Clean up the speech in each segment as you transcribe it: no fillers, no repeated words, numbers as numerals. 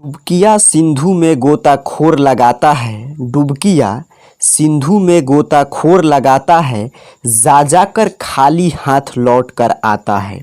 डुबकिया सिंधु में गोताखोर लगाता है। डुबकिया सिंधु में गोताखोर लगाता है, जा जाकर खाली हाथ लौट कर आता है।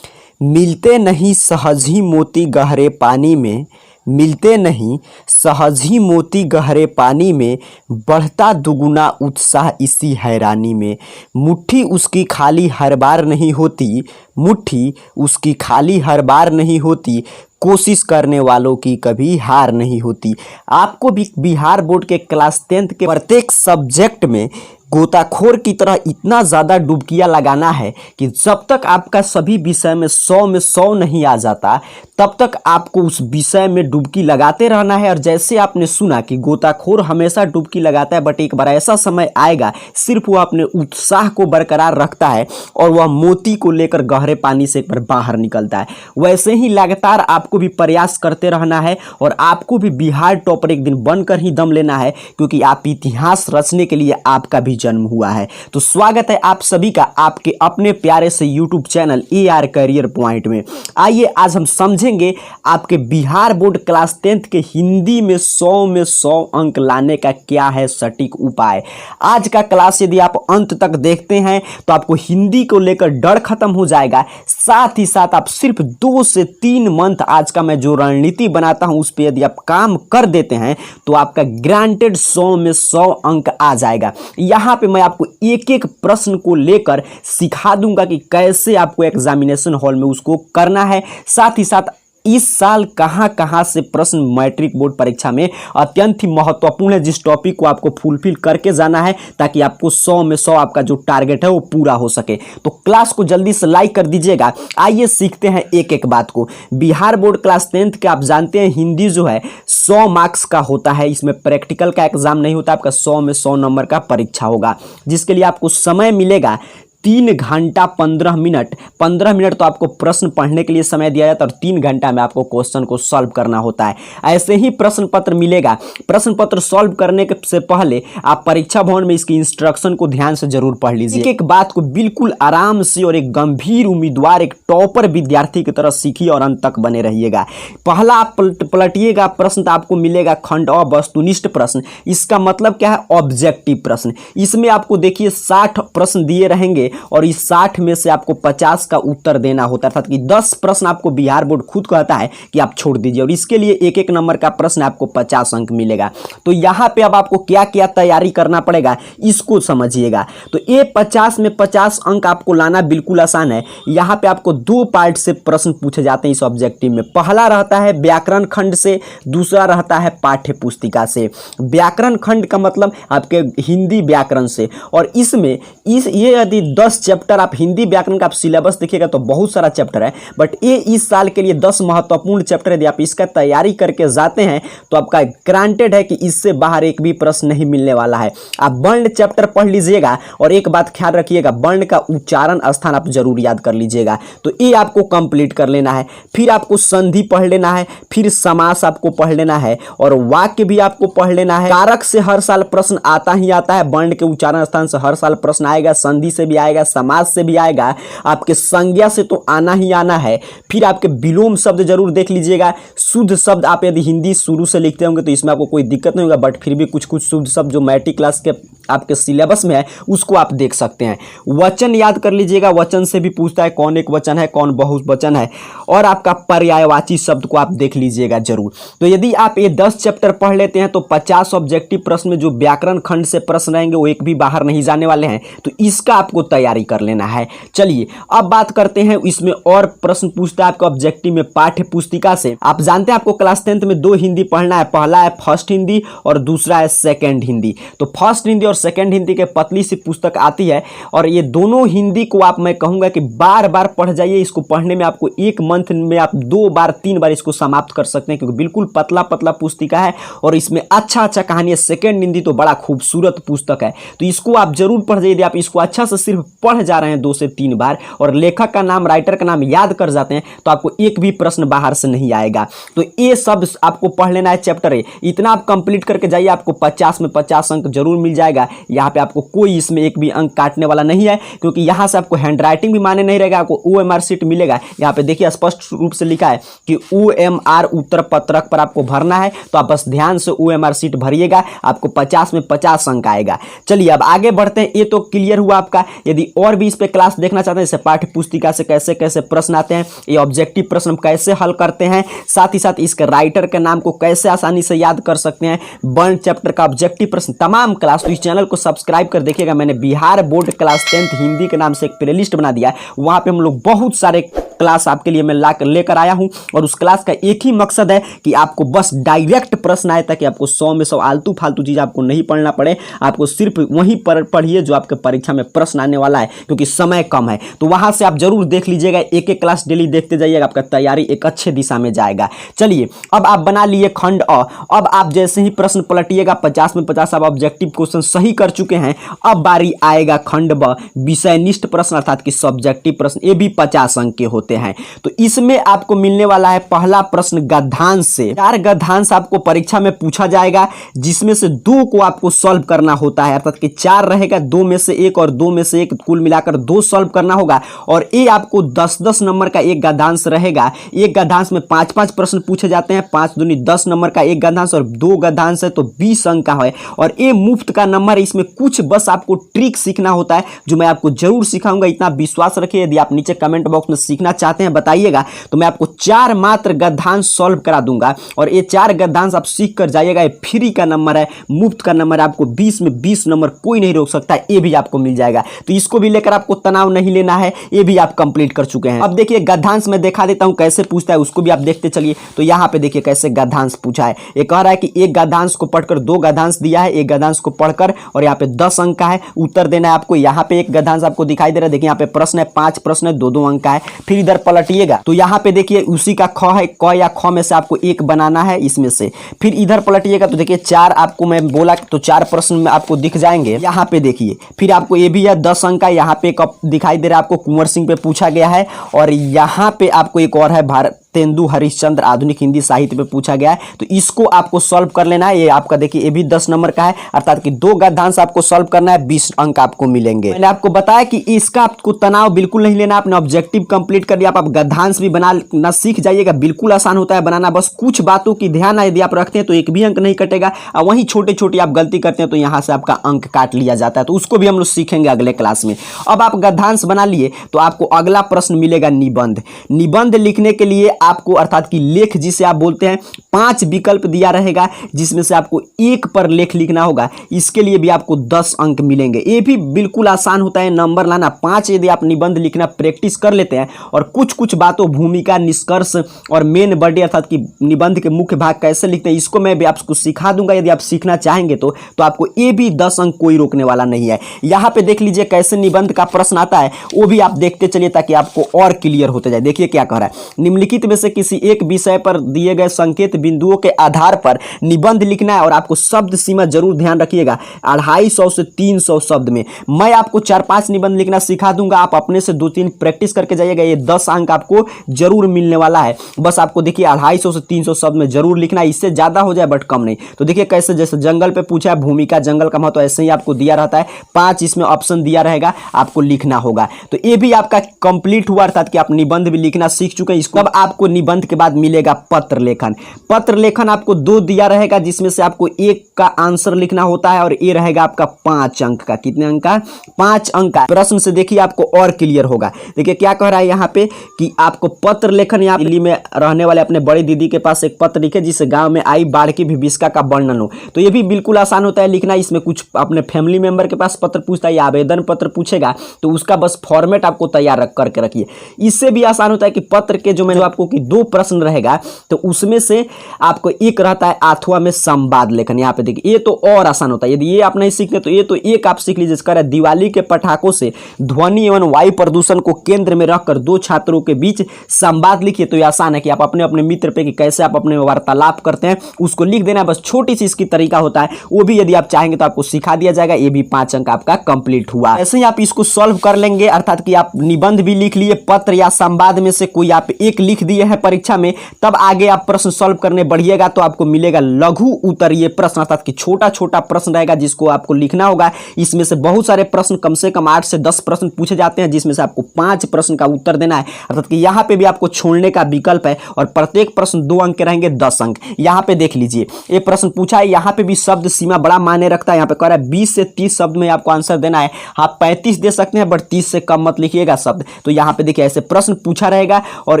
मिलते नहीं सहज ही मोती गहरे पानी में, मिलते नहीं सहज ही मोती गहरे पानी में, बढ़ता दुगुना उत्साह इसी हैरानी में। मुट्ठी उसकी खाली हर बार नहीं होती, मुट्ठी उसकी खाली हर बार नहीं होती, कोशिश करने वालों की कभी हार नहीं होती। आपको भी बिहार बोर्ड के क्लास 10th के प्रत्येक सब्जेक्ट में गोताखोर की तरह इतना ज़्यादा डुबकियां लगाना है कि जब तक आपका सभी विषय में 100 नहीं आ जाता तब तक आपको उस विषय में डुबकी लगाते रहना है। और जैसे आपने सुना कि गोताखोर हमेशा डुबकी लगाता है, बट एक बार ऐसा समय आएगा सिर्फ वो अपने उत्साह को बरकरार रखता है और वह मोती को लेकर गहरे पानी से एक बार बाहर निकलता है। वैसे ही लगातार आपको भी प्रयास करते रहना है और आपको भी बिहार टॉपर एक दिन बनकर ही दम लेना है, क्योंकि आप इतिहास रचने के लिए आपका भी जन्म हुआ है। तो स्वागत है आप सभी का आपके अपने प्यारे से YouTube channel AR career point में। आइए आज हम समझेंगे आपके बिहार बोर्ड क्लास 10th के हिंदी में 100 अंक लाने का क्या है सटीक उपाय। आज का क्लास यदि आप अंत तक देखते हैं तो आपको हिंदी को लेकर डर खत्म हो जाएगा। साथ ही साथ आप सिर्फ 2 से 3 मंथ आज का मैं जो रणनीति बनाता हूं उस पर यदि आप काम कर देते हैं तो आपका ग्रांटेड 100 अंक आ जाएगा। यहाँ पे मैं आपको एक एक प्रश्न को लेकर सिखा दूंगा कि कैसे आपको एग्जामिनेशन हॉल में उसको करना है। साथ ही साथ इस साल कहां से प्रश्न मैट्रिक बोर्ड परीक्षा में अत्यंत ही महत्वपूर्ण है, जिस टॉपिक को आपको फुलफिल करके जाना है ताकि आपको 100 आपका जो टारगेट है वो पूरा हो सके। तो क्लास को जल्दी से लाइक कर दीजिएगा। आइए सीखते हैं एक एक बात को। बिहार बोर्ड क्लास 10th के आप जानते हैं हिंदी जो है 100 मार्क्स का होता है। इसमें प्रैक्टिकल का एग्जाम नहीं होता, आपका 100 नंबर का परीक्षा होगा, जिसके लिए आपको समय मिलेगा 3 घंटा 15 मिनट। 15 मिनट तो आपको प्रश्न पढ़ने के लिए समय दिया जाता है और 3 घंटा में आपको क्वेश्चन को सॉल्व करना होता है। ऐसे ही प्रश्न पत्र मिलेगा। प्रश्न पत्र सॉल्व करने से पहले आप परीक्षा भवन में इसकी इंस्ट्रक्शन को ध्यान से जरूर पढ़ लीजिए। एक बात को बिल्कुल आराम से और एक गंभीर उम्मीदवार, एक टॉपर विद्यार्थी की तरह सीखिए और अंत तक बने रहिएगा। पहला आप पलटिएगा प्रश्न तो आपको मिलेगा खंड अ वस्तुनिष्ठ प्रश्न। इसका मतलब क्या है? ऑब्जेक्टिव प्रश्न। इसमें आपको देखिए 60 प्रश्न दिए रहेंगे और इस 60 में से आपको 50 का उत्तर देना होता है, अर्थात कि 10 प्रश्न आपको बिहार बोर्ड खुद कहता है कि आप छोड़ दीजिए और इसके लिए एक एक नंबर का प्रश्न आपको 50 अंक मिलेगा। तो यहाँ पे अब आपको क्या क्या तैयारी करना पड़ेगा इसको समझिएगा। तो ये 50 में 50 अंक आपको लाना बिल्कुल आसान है। यहाँ पे आपको 2 पार्ट से प्रश्न पूछे जाते हैं इस ऑब्जेक्टिव में। पहला रहता है व्याकरण खंड से, दूसरा रहता है पाठ्य पुस्तिका से। व्याकरण खंड का मतलब आपके हिंदी व्याकरण से, और इसमें ये यदि 10 चैप्टर आप हिंदी व्याकरण का आप सिलेबस देखिएगा तो बहुत सारा चैप्टर है, बट ये इस साल के लिए 10 महत्वपूर्ण चैप्टर यदि आप इसका तैयारी करके जाते हैं तो आपका ग्रांटेड है कि इससे बाहर एक भी प्रश्न नहीं मिलने वाला है। आप वर्ण चैप्टर पढ़ लीजिएगा और एक बात ख्याल रखिएगा, वर्ण का उच्चारण स्थान आप जरूर याद कर लीजिएगा। तो ये आपको कंप्लीट कर लेना है। फिर आपको संधि पढ़ लेना है, फिर समास आपको पढ़ लेना है और वाक्य भी आपको पढ़ लेना है। कारक से हर साल प्रश्न आता ही आता है, वर्ण के उच्चारण स्थान से हर साल प्रश्न आएगा, संधि से भी आएगा, समाज से भी आएगा, आपके संज्ञा से तो आना ही आना है। फिर आपके विलोम शब्द जरूर देख लीजिएगा। शुद्ध शब्द आप यदि हिंदी शुरू से लिखते होंगे तो इसमें आपको कोई दिक्कत नहीं होगा, बट फिर भी कुछ शुद्ध शब्द जो मैट्रिक क्लास के आपके सिलेबस में है उसको आप देख सकते हैं। वचन याद कर लीजिएगा, वचन से भी पूछता है कौन एक वचन है कौन बहुवचन है, और आपका पर्यायवाची शब्द को आप देख लीजिएगा जरूर। तो यदि आप ये 10 चैप्टर पढ़ लेते हैं तो 50 ऑब्जेक्टिव प्रश्न में जो व्याकरण खंड से प्रश्न रहेंगे वो एक भी बाहर नहीं जाने वाले हैं। तो इसका आपको तैयारी कर लेना है। चलिए अब बात करते हैं, इसमें और प्रश्न पूछता है आपका ऑब्जेक्टिव में पाठ्य पुस्तिका से। आप जानते हैं आपको क्लास 10th में 2 हिंदी पढ़ना है, पहला है फर्स्ट हिंदी और दूसरा है सेकंड हिंदी। तो फर्स्ट हिंदी और सेकंड हिंदी के पतली सी पुस्तक आती है और ये दोनों हिंदी को आप मैं कहूंगा कि बार बार पढ़ जाइए। इसको पढ़ने में आपको 1 मंथ में आप 2 बार 3 बार इसको समाप्त कर सकते हैं, क्योंकि बिल्कुल पतला पतला पुस्तिका है और इसमें अच्छा कहानी है। सेकंड हिंदी तो बड़ा खूबसूरत पुस्तक है, तो इसको आप जरूर पढ़ जाइए। यदि आप इसको अच्छा से सिर्फ पढ़ जा रहे हैं 2 से 3 बार और लेखक का नाम, राइटर का नाम याद कर जाते हैं तो आपको एक भी प्रश्न बाहर से नहीं आएगा। तो ये सब आपको पढ़ लेना है चैप्टर है। इतना आप कंप्लीट करके जाइए, आपको 50 में 50 अंक जरूर मिल जाएगा। यहाँ पे आपको कोई इसमें एक भी अंक काटने वाला नहीं है, क्योंकि यहाँ से आपको हैंड राइटिंग भी माने नहीं रहेगा, आपको OMR शीट मिलेगा। यहाँ पे देखिए स्पष्ट रूप से लिखा है कि OMR उत्तर पत्रक पर आपको भरना है, तो आप बस ध्यान से OMR शीट भरिएगा, आपको 50 में 50 अंक आएगा। चलिए अब आगे बढ़ते हैं। ये तो क्लियर हुआ आपका। यदि और भी इस पे क्लास देखना चाहते हैं, जैसे पाठ्य पुस्तिका से कैसे कैसे प्रश्न आते हैं, ये ऑब्जेक्टिव प्रश्न कैसे हल करते हैं, साथ ही साथ इसके राइटर के नाम को कैसे आसानी से याद कर सकते हैं, वन चैप्टर का ऑब्जेक्टिव प्रश्न, तमाम क्लास, तो इस चैनल को सब्सक्राइब कर देखिएगा। मैंने Bihar board class 10th Hindi के नाम से एक प्लेलिस्ट बना दिया है, वहां पे हम लोग बहुत सारे क्लास आपके लिए मैं लेकर आया हूं, और उस क्लास का एक ही मकसद है कि आपको बस डायरेक्ट प्रश्न आए, ताकि आपको 100 में 100 आलतू फालतू चीज आपको नहीं पढ़ना पड़े। आपको सिर्फ वहीं पर पढ़िए जो आपके परीक्षा में प्रश्न आने वाला है, क्योंकि समय कम है। तो वहां से आप जरूर देख लीजिएगा, एक एक क्लास डेली देखते जाइएगा, आपका तैयारी एक अच्छे दिशा में जाएगा। चलिए अब आप बना लिए खंड अ। अब आप जैसे ही प्रश्न पलटिएगा 50 में 50 आप ऑब्जेक्टिव क्वेश्चन सही कर चुके हैं। अब बारी आएगा खंड ब, विषयनिष्ठ प्रश्न अर्थात कि सब्जेक्टिव प्रश्न, ये भी 50 अंक के होते हैं। तो इसमें आपको मिलने वाला है पहला प्रश्न गद्यांश से। 4 गद्यांश आपको परीक्षा में पूछा जाएगा, जिसमें से 2 को आपको सॉल्व करना होता है, अर्थात कि 4 रहेगा, 2 में से 1 और 2 में से 1, कुल मिलाकर 2 सॉल्व करना होगा। और ये आपको 10-10 नंबर का एक गद्यांश रहेगा। एक गद्यांश में 5-5 प्रश्न पूछे जाते हैं, 5 दूनी 10 नंबर का एक गद्यांश, और 2 गद्यांश है तो 20 अंक का है। और ये मुफ्त का नंबर है, इसमें कुछ बस आपको ट्रिक सीखना होता है, जो मैं आपको जरूर सिखाऊंगा, इतना विश्वास रखिए। यदि आप नीचे कमेंट बॉक्स में सीखना चाहते हैं बताइएगा, तो मैं आपको 4 मात्र गद्यांश सॉल्व करा दूंगा, और ये 4 गद्यांश आप सीख कर जाइएगा। ये फ्री का नंबर है, मुफ्त का नंबर है, आपको 20 में 20 नंबर कोई नहीं रोक सकता, ये भी आपको मिल जाएगा। तो इसको भी लेकर आपको तनाव नहीं लेना है, ये भी आप कंप्लीट कर चुके हैं। अब देखिए गद्यांश में दिखा देता हूं कैसे पूछता है, उसको भी आप देखते चलिए। तो यहाँ पे देखिए कैसे गद्यांश पूछा है। ये कह रहा है कि एक गद्यांश को पढ़कर, 2 गद्यांश दिया है, एक गद्यांश को पढ़कर, और यहाँ पे 10 अंक का है, उत्तर देना है आपको। यहाँ पे एक गद्यांश आपको दिखाई दे रहा है, देखिए यहाँ पे प्रश्न है, 5 प्रश्न है, 2-2 अंक का है। फिर इधर पलटिएगा तो यहाँ पे देखिए उसी का ख है, क या ख में से आपको एक बनाना है इसमें से। फिर इधर पलटिएगा तो देखिए 4 आपको मैं बोला तो 4 प्रश्न में आपको दिख जाएंगे। यहाँ पे देखिए फिर आपको ये भी है 10 अंक का, यहाँ पे एक दिखाई दे रहा है आपको कुंवर सिंह पे पूछा गया है, और यहाँ पे आपको एक और है भारत तेंदु हरिश्चंद्र आधुनिक हिंदी साहित्य पे पूछा गया है। तो इसको आपको सॉल्व कर लेना है। ये आपका देखिए ये भी 10 नंबर का है, अर्थात कि 2 गद्यांश आपको सॉल्व करना है, 20 अंक आपको मिलेंगे। मैंने आपको बताया कि इसका आपको तनाव बिल्कुल नहीं लेना, आपने ऑब्जेक्टिव कंप्लीट कर दिया, आप गद्यांश भी बनाना सीख जाइएगा, बिल्कुल आसान होता है बनाना। बस कुछ बातों की ध्यान यदि आप रखते हैं तो एक भी अंक नहीं कटेगा, और वहीं छोटे छोटे आप गलती करते हैं तो यहाँ से आपका अंक काट लिया जाता है। तो उसको भी हम लोग सीखेंगे अगले क्लास में। अब आप गद्यांश बना लिए तो आपको अगला प्रश्न मिलेगा निबंध। निबंध लिखने के लिए आपको, अर्थात कि लेख जिसे आप बोलते हैं, 5 विकल्प दिया रहेगा, जिसमें से आपको एक पर लेख लिखना होगा। इसके लिए भी आपको 10 अंक मिलेंगे। ये भी बिल्कुल आसान होता है नंबर लाना। 5 यदि आप निबंध लिखना प्रैक्टिस कर लेते हैं, और कुछ कुछ बातों, भूमिका, निष्कर्ष और मेन बॉडी, अर्थात कि निबंध के मुख्य भाग कैसे लिखते हैं, इसको मैं भी आपको सिखा दूंगा। यदि आप सीखना चाहेंगे तो आपको ये भी 10 अंक कोई रोकने वाला नहीं है। यहाँ पे देख लीजिए कैसे निबंध का प्रश्न आता है, वो भी आप देखते चलिए ताकि आपको और क्लियर होते जाए। देखिए क्या कह रहा है, निम्नलिखित में से किसी एक विषय पर दिए गए संकेत बिंदुओं के आधार पर निबंध लिखना है, और आपको शब्द सीमा जरूर ध्यान रखिएगा 250 से 300 शब्द में। मैं आपको 4-5 निबंध लिखना सिखा दूंगा, आप अपने से 2-3 प्रैक्टिस करके जाइएगा। ये 10 अंक आपको जरूर मिलने वाला है। बस आपको देखिए 250 से 300 शब्द में जरूर लिखना है, इससे ज्यादा हो जाए बट कम नहीं। तो देखिए कैसे, जैसे जंगल पे पूछा है, भूमिका जंगल का महत्व, ऐसे ही आपको दिया रहता है, 5 इसमें ऑप्शन दिया रहेगा, आपको लिखना होगा। तो ये भी आपका कंप्लीट हुआ, अर्थात कि आप निबंध भी लिखना सीख चुके हैं। इसको अब आपको निबंध के बाद मिलेगा पत्र लेखन। पत्र लेखन आपको 2 दिया रहेगा, जिसमें से आपको 1 का आंसर लिखना होता है, और ये रहेगा आपका 5 अंक का। कितने अंक का? 5 अंक का। प्रश्न से देखिए आपको और क्लियर होगा। देखिए क्या कह रहा है यहाँ पे कि आपको पत्र लेखन, यहाँ दिल्ली में रहने वाले अपने बड़ी दीदी के पास एक पत्र लिखे, जिससे गांव में आई बाढ़ की विभीषिका का वर्णन हो। तो ये भी बिल्कुल आसान होता है लिखना। इसमें कुछ अपने फैमिली मेंबर के पास पत्र पूछता है या आवेदन पत्र पूछेगा, तो उसका बस फॉर्मेट आपको तैयार करके रखिए। इससे भी आसान होता है कि पत्र के जो मैंने आपको आपको कि 2 प्रश्न रहेगा, तो उसमें से आपको एक रहता है अथवा में संवाद लेखन। यहाँ पे देखिए ये तो और आसान होता है, यदि ये आप नहीं सीखते तो ये तो एक आप सीख लीजिए। इसका दिवाली के पटाखों से ध्वनि एवं वायु प्रदूषण को केंद्र में रखकर 2 छात्रों के बीच संवाद लिखिए। तो ये आसान है कि आप अपने अपने मित्र पे कि कैसे आप अपने वार्तालाप करते हैं उसको लिख देना, बस छोटी सी इसकी तरीका होता है, वो भी यदि आप चाहेंगे तो आपको सिखा दिया जाएगा। ये भी 5 अंक आपका कंप्लीट हुआ। ऐसे ही आप इसको सॉल्व कर लेंगे, अर्थात कि आप निबंध भी लिख लिए, पत्र या संवाद में से कोई आप एक लिख दिए हैं परीक्षा में, तब आगे आप प्रश्न सॉल्व करने बढ़िएगा तो आपको मिलेगा लघु उत्तरीय प्रश्न, अर्थात कि छोटा छोटा प्रश्न रहेगा जिसको आपको लिखना होगा। इसमें से बहुत सारे प्रश्न, कम से कम 8 से 10 प्रश्न पूछे जाते हैं, जिसमें से आपको 5 प्रश्न का उत्तर देना है। अर्थात कि यहाँ पे भी आपको छोड़ने का विकल्प है और प्रत्येक प्रश्न 2 अंक के रहेंगे, 10 अंक। यहाँ पे देख लीजिए ये प्रश्न पूछा है, यहाँ पे भी शब्द सीमा बड़ा मायने रखता है। यहाँ पे कह रहा है 20 से 30 शब्द में आपको आंसर देना है। आप 35 दे सकते हैं बट 30 से कम मत लिखिएगा शब्द। तो यहाँ पे देखिए ऐसे प्रश्न पूछा रहेगा और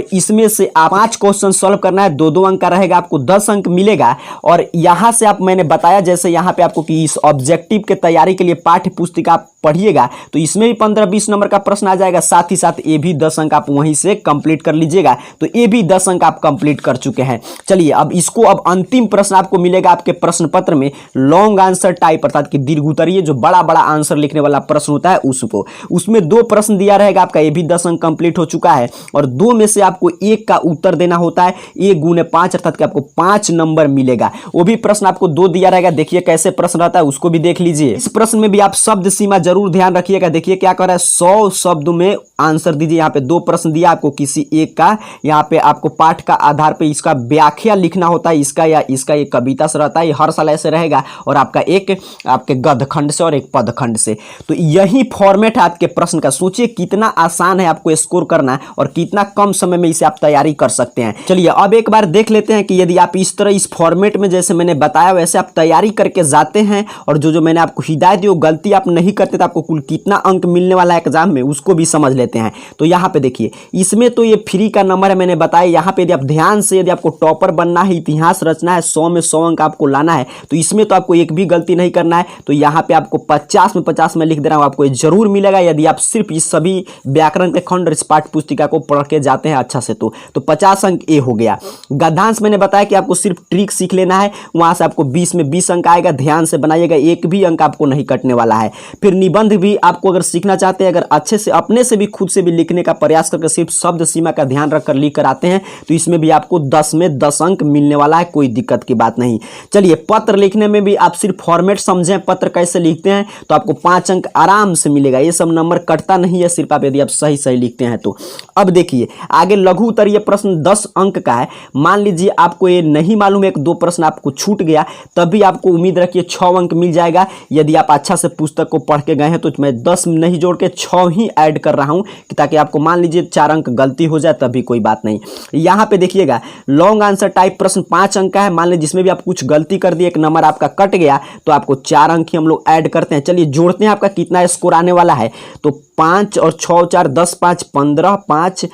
इसमें से आप 5 क्वेश्चन सॉल्व करना है, 2-2 अंक का रहेगा, आपको 10 अंक मिलेगा। और यहाँ से आप, मैंने बताया जैसे यहाँ पे आपको कि इस ऑब्जेक्टिव के तैयारी के लिए पाठ्य पुस्तिका पढ़िएगा तो इसमें भी 15-20 नंबर का प्रश्न आ जाएगा, साथ ही साथ ये भी 10 अंक आप वहीं से कंप्लीट कर लीजिएगा। तो ये भी 10 अंक आप कंप्लीट कर चुके हैं। चलिए अब इसको, अब अंतिम प्रश्न आपको मिलेगा आपके प्रश्न पत्र में, लॉन्ग आंसर टाइप, अर्थात कि दीर्घ उत्तरीय जो बड़ा बड़ा आंसर लिखने वाला प्रश्न होता है उसको, उसमें 2 प्रश्न दिया रहेगा आपका, ये भी 10 अंक कंप्लीट हो चुका है। और 2 में से आपको 1 का उत्तर देना होता है, 1 गुने 5 अर्थात कि आपको 5 नंबर मिलेगा। वो भी प्रश्न आपको 2 दिया रहेगा, देखिए कैसे प्रश्न रहता है उसको भी देख लीजिए। इस प्रश्न में भी आप शब्द सीमा जरूर ध्यान रखिएगा। देखिए क्या कर रहा है, 100 शब्द में आंसर दीजिए। यहाँ पे 2 प्रश्न दिया आपको किसी एक का, यहाँ पे आपको पाठ का आधार पे इसका व्याख्या लिखना होता है, इसका या इसका एक कविता से रहता है, हर साल ऐसे रहेगा, और आपका एक आपके गद्यखंड से और एक पदखंड से। तो यही फॉर्मेट है आपके प्रश्न का। सोचिए कितना आसान है आपको स्कोर करना और कितना कम समय में इसे आप तैयारी कर सकते हैं। चलिए अब एक बार देख लेते हैं कि यदि आप इस तरह इस फॉर्मेट में जैसे मैंने बताया वैसे आप तैयारी करके जाते हैं और जो जो मैंने आपको हिदायत दी वो गलती आप नहीं करते तो आपको कुल कितना अंक मिलने वाला है एग्जाम में उसको भी समझ लेते हैं। तो यहाँ पे देखिए इसमें तो ये फ्री का नंबर है, मैंने बताया। यहाँ पे यदि आप ध्यान से, यदि आपको टॉपर बनना है, इतिहास रचना है, 100 में 100 अंक आपको लाना है, तो इसमें तो आपको एक भी गलती नहीं करना है। तो यहाँ पे आपको 50 में 50 में लिख दे रहा हूँ, आपको ये जरूर मिलेगा यदि आप सिर्फ इस सभी व्याकरण के खंड और इस पाठ्य पुस्तिका को पढ़ के जाते हैं अच्छा से। तो 50 अंक ए हो गया। गद्यांश मैंने बताया कि आपको सिर्फ ट्रिक सीख लेना है, वहां से आपको 20 में 20 अंक आएगा, ध्यान से बनाइएगा, एक भी अंक आपको नहीं कटने वाला है। फिर निबंध भी आपको अगर सीखना चाहते हैं, अगर अच्छे से अपने से भी खुद से भी लिखने का प्रयास करके सिर्फ शब्द सीमा का ध्यान रखकर लिख कर आते हैं तो इसमें भी आपको 10 में 10 अंक मिलने वाला है, कोई दिक्कत की बात नहीं। चलिए पत्र लिखने में भी आप सिर्फ फॉर्मेट समझें, पत्र कैसे लिखते हैं, तो आपको 5 अंक आराम से मिलेगा। ये सब नंबर कटता नहीं है, सिर्फ आप यदि आप सही सही लिखते हैं तो। अब देखिए आगे लघु उत्तरीय प्रश्न 10 अंक का है। मान लीजिए आपको ये नहीं मालूम है, 1-2 प्रश्न आपको छूट गया, तब भी आपको उम्मीद रखिए 6 अंक मिल जाएगा। यदि आप अच्छा से पुस्तक को पढ़ के गए हैं तो मैं 10 नहीं जोड़ के 6 ही ऐड कर रहा हूं ताकि आपको मान लीजिए 4 अंक गलती हो जाए तब भी कोई बात नहीं। यहां पे देखिएगा लॉन्ग आंसर टाइप प्रश्न 5 अंक का है। मान लीजिए जिसमें भी आप कुछ गलती कर दिए, एक नंबर आपका कट गया, तो आपको 4 अंक ही हम लोग ऐड करते हैं। चलिए जोड़ते हैं आपका कितना स्कोर आने वाला है। तो 5 और 6 4 10 5 15 5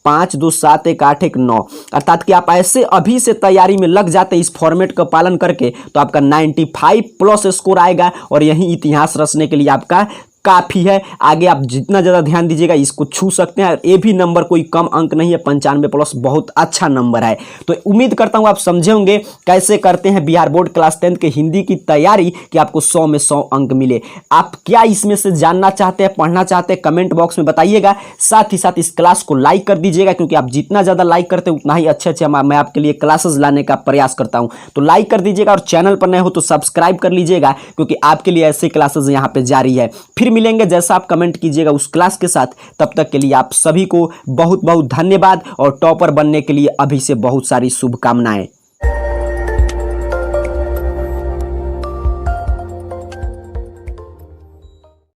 5 2 7 1 8 1 9, अर्थात कि आप ऐसे अभी से तैयारी में लग जाते इस फॉर्मेट का पालन करके तो आपका 95 प्लस स्कोर आएगा और यही इतिहास रचने के लिए आपका काफ़ी है। आगे आप जितना ज़्यादा ध्यान दीजिएगा इसको छू सकते हैं। ये भी नंबर कोई कम अंक नहीं है, 95 प्लस बहुत अच्छा नंबर है। तो उम्मीद करता हूँ आप समझे होंगे कैसे करते हैं बिहार बोर्ड क्लास 10 के हिंदी की तैयारी कि आपको 100 में 100 अंक मिले। आप क्या इसमें से जानना चाहते हैं, पढ़ना चाहते हैं, कमेंट बॉक्स में बताइएगा। साथ ही साथ इस क्लास को लाइक कर दीजिएगा, क्योंकि आप जितना ज़्यादा लाइक करते हैं उतना ही अच्छे मैं आपके लिए क्लासेस लाने का प्रयास करता हूँ। तो लाइक कर दीजिएगा और चैनल पर नए हो तो सब्सक्राइब कर लीजिएगा, क्योंकि आपके लिए ऐसे क्लासेस यहाँ पे जारी है। फिर मिलेंगे जैसा आप कमेंट कीजिएगा उस क्लास के साथ। तब तक के लिए आप सभी को बहुत बहुत धन्यवाद और टॉपर बनने के लिए अभी से बहुत सारी शुभकामनाएं।